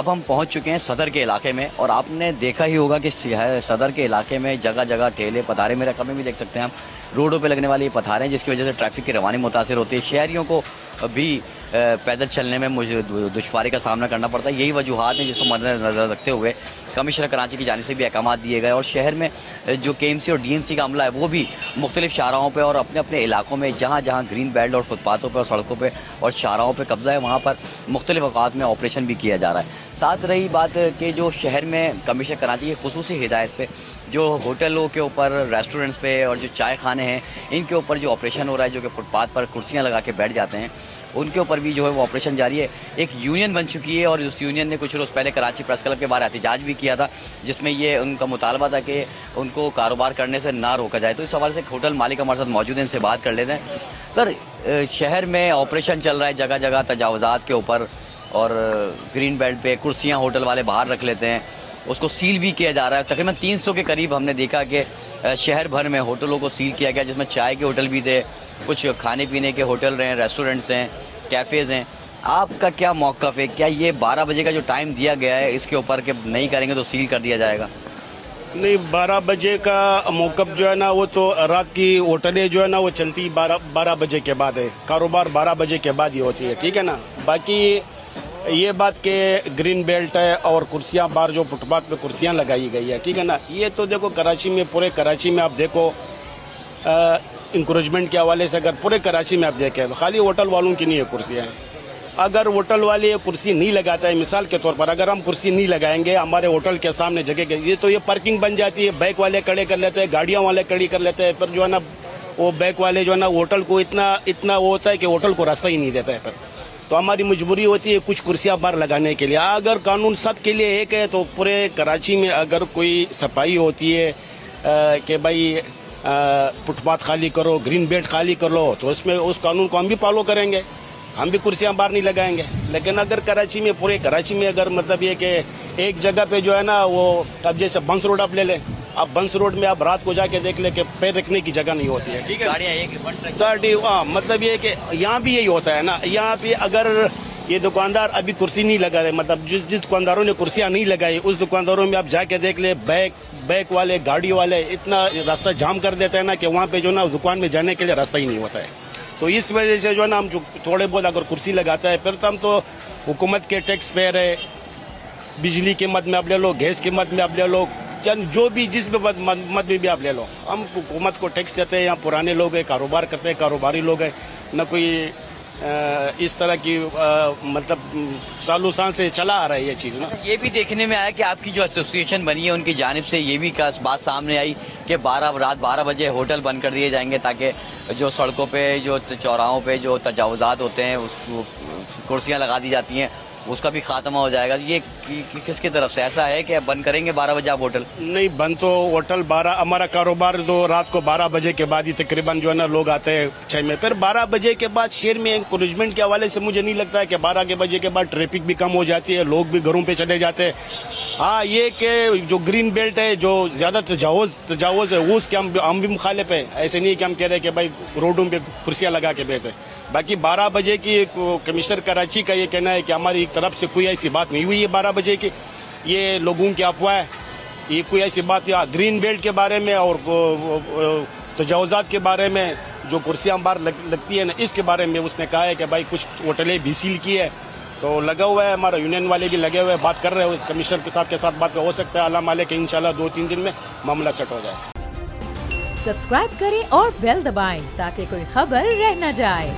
اب ہم پہنچ چکے ہیں صدر کے علاقے میں، اور آپ نے دیکھا ہی ہوگا کہ صدر کے علاقے میں جگہ جگہ ٹھیلے پتھارے میں رقمیں بھی دیکھ سکتے ہیں آپ، روڈوں پہ لگنے والی پتھاریں جس کی وجہ سے ٹریفک کی روانی متاثر ہوتی ہے، شہریوں کو بھی پیدل چلنے میں مجھے دشواری کا سامنا کرنا پڑتا ہے۔ یہی وجوہات ہیں جس کو مد نظر رکھتے ہوئے کمشنر کراچی کی جانب سے بھی احکامات دیے گئے، اور شہر میں جو KMC اور DNC کا عملہ ہے وہ بھی مختلف شاہراہوں پہ اور اپنے اپنے علاقوں میں جہاں جہاں گرین بیلٹ اور فٹ پاتھوں پہ اور سڑکوں پہ اور شاہراہوں پہ قبضہ ہے وہاں پر مختلف اوقات میں آپریشن بھی کیا جا رہا ہے۔ ساتھ رہی بات کہ جو شہر میں کمشنر کراچی کی خصوصی ہدایت پہ جو ہوٹلوں کے اوپر، ریسٹورنٹس پہ اور جو چائے خانے ہیں ان کے اوپر جو آپریشن ہو رہا ہے، جو کہ فٹ پاتھ پر کرسیاں لگا کے بیٹھ جاتے ہیں، ان کے اوپر بھی جو ہے وہ آپریشن جاری ہے۔ ایک یونین بن چکی ہے اور اس یونین نے کچھ روز پہلے کراچی پریس کلب کے باہر احتجاج بھی کیا تھا، جس میں یہ ان کا مطالبہ تھا کہ ان کو کاروبار کرنے سے نہ روکا جائے۔ تو اس حوالے سے ایک ہوٹل مالک ہمارے ساتھ موجود ہیں، ان سے بات کر لیتے ہیں۔ سر، شہر میں آپریشن چل رہا ہے جگہ جگہ تجاوزات کے اوپر، اور گرین بیلٹ پہ کرسیاں ہوٹل والے باہر رکھ لیتے ہیں، اس کو سیل بھی کیا جا رہا ہے۔ تقریباً 300 کے قریب ہم نے دیکھا کہ شہر بھر میں ہوٹلوں کو سیل کیا گیا، جس میں چائے کے ہوٹل بھی تھے، کچھ کھانے پینے کے ہوٹل ہیں، ریسٹورنٹس ہیں، کیفیز ہیں۔ آپ کا کیا موقف ہے؟ کیا یہ 12 بجے کا جو ٹائم دیا گیا ہے اس کے اوپر کہ نہیں کریں گے تو سیل کر دیا جائے گا؟ نہیں، 12 بجے کا موقف جو ہے نا وہ تو رات کی ہوٹلیں جو ہے نا وہ چلتی 12 بجے کے بعد ہے، کاروبار 12 بجے کے بعد ہی ہوتی ہے، ٹھیک ہے نا۔ باقی یہ بات کہ گرین بیلٹ ہے اور کرسیاں باہر جو فٹ پاتھ پہ کرسیاں لگائی گئی ہے، ٹھیک ہے نا، یہ تو دیکھو کراچی میں، پورے کراچی میں آپ دیکھو انکریجمنٹ کے حوالے سے اگر پورے کراچی میں آپ دیکھیں تو خالی ہوٹل والوں کی نہیں ہے کرسیاں ہیں۔ اگر ہوٹل والے کرسی نہیں لگاتا ہے، مثال کے طور پر اگر ہم کرسی نہیں لگائیں گے ہمارے ہوٹل کے سامنے جگہ کے، یہ تو یہ پارکنگ بن جاتی ہے، بائک والے کھڑے کر لیتے ہیں، گاڑیاں والے کھڑی کر لیتے ہیں، پھر جو ہے نا وہ بائک والے جو ہے نا ہوٹل کو اتنا وہ ہوتا ہے کہ ہوٹل کو راستہ ہی نہیں دیتا ہے، پھر تو ہماری مجبوری ہوتی ہے کچھ کرسیاں باہر لگانے کے لیے۔ اگر قانون سب کے لیے ایک ہے تو پورے کراچی میں اگر کوئی صفائی ہوتی ہے کہ بھائی فٹ پاتھ خالی کرو، گرین بیلٹ خالی کر لو، تو اس میں اس قانون کو ہم بھی فالو کریں گے، ہم بھی کرسیاں باہر نہیں لگائیں گے۔ لیکن اگر کراچی میں، پورے کراچی میں اگر مطلب یہ کہ ایک جگہ پہ جو ہے نا وہ، اب جیسے بنس روڈ آپ لے لیں، اب بنس روڈ میں آپ رات کو جا کے دیکھ لیں کہ پیر رکھنے کی جگہ نہیں ہوتی ہے، ٹھیک ہے، مطلب یہ کہ یہاں بھی یہی ہوتا ہے نا، یہاں پہ اگر یہ دکاندار ابھی کرسی نہیں لگا رہے، مطلب جس دکانداروں نے کرسیاں نہیں لگائی اس دکانداروں میں آپ جا کے دیکھ لیں، بائک والے، گاڑی والے اتنا راستہ جام کر دیتے ہیں نا کہ وہاں پہ جو نا دکان میں جانے کے لیے راستہ ہی نہیں ہوتا ہے۔ تو اس وجہ سے جو ہے نا ہم جو تھوڑے بہت اگر کرسی لگاتا ہے، پھر تو ہم تو حکومت کے ٹیکس پے ہے، بجلی کے مد میں آپ لے لو، گیس کے مد میں آپ لے لو، جو بھی جس مد میں بھی آپ لے لو، ہم حکومت کو ٹیکس دیتے ہیں۔ یہاں پرانے لوگ ہیں، کاروبار کرتے ہیں، کاروباری لوگ ہیں، نہ کوئی اس طرح کی مطلب سالوں سال سے چلا آ رہا ہے یہ چیز نا۔ یہ بھی دیکھنے میں آیا کہ آپ کی جو ایسوسیشن بنی ہے ان کی جانب سے یہ بھی بات سامنے آئی کہ رات 12 بجے ہوٹل بند کر دیے جائیں گے تاکہ جو سڑکوں پہ، جو چوراہوں پہ جو تجاوزات ہوتے ہیں، اس کرسیاں لگا دی جاتی ہیں، اس کا بھی خاتمہ ہو جائے گا۔ یہ کس کی طرف سے ایسا ہے کہ بند کریں گے 12 بجے آپ ہوٹل؟ نہیں، بند تو ہوٹل ہمارا کاروبار تو رات کو 12 بجے کے بعد ہی تقریباً جو ہے نا لوگ آتے ہیں چھ میں، پھر 12 بجے کے بعد شہر میں انکریجمنٹ کے حوالے سے مجھے نہیں لگتا ہے کہ 12 بجے کے بعد ٹریفک بھی کم ہو جاتی ہے، لوگ بھی گھروں پہ چلے جاتے ہیں۔ ہاں، یہ کہ جو گرین بیلٹ ہے، جو زیادہ تجاوز ہے، وہ اس کے ہم بھی مخالف ہے۔ ایسے نہیں کہ ہم کہہ رہے کہ بھائی روڈوں پہ کرسیاں لگا کے بیٹھے۔ باقی 12 بجے کی کمشنر کراچی کا یہ کہنا ہے کہ ہماری طرف سے کوئی ایسی بات نہیں ہوئی ہے 12 بجے کی، یہ لوگوں کی افواہ ہے، یہ کوئی ایسی بات یا گرین بیلٹ کے بارے میں اور تجاوزات کے بارے میں جو کرسیاں باہر لگتی ہیں نا، اس کے بارے میں اس نے کہا ہے کہ بھائی کچھ ہوٹلیں بھی سیل کی ہے، تو لگا ہوا ہے، ہمارا یونین والے بھی لگے ہوئے بات کر رہے ہیں، کمشنر کے ساتھ بات ہو سکتا ہے علامہ علیہ کہ انشاءاللہ 2-3 دن میں معاملہ سیٹ ہو جائے۔ سبسکرائب کریں اور بیل دبائیں تاکہ کوئی خبر رہ نہ جائے۔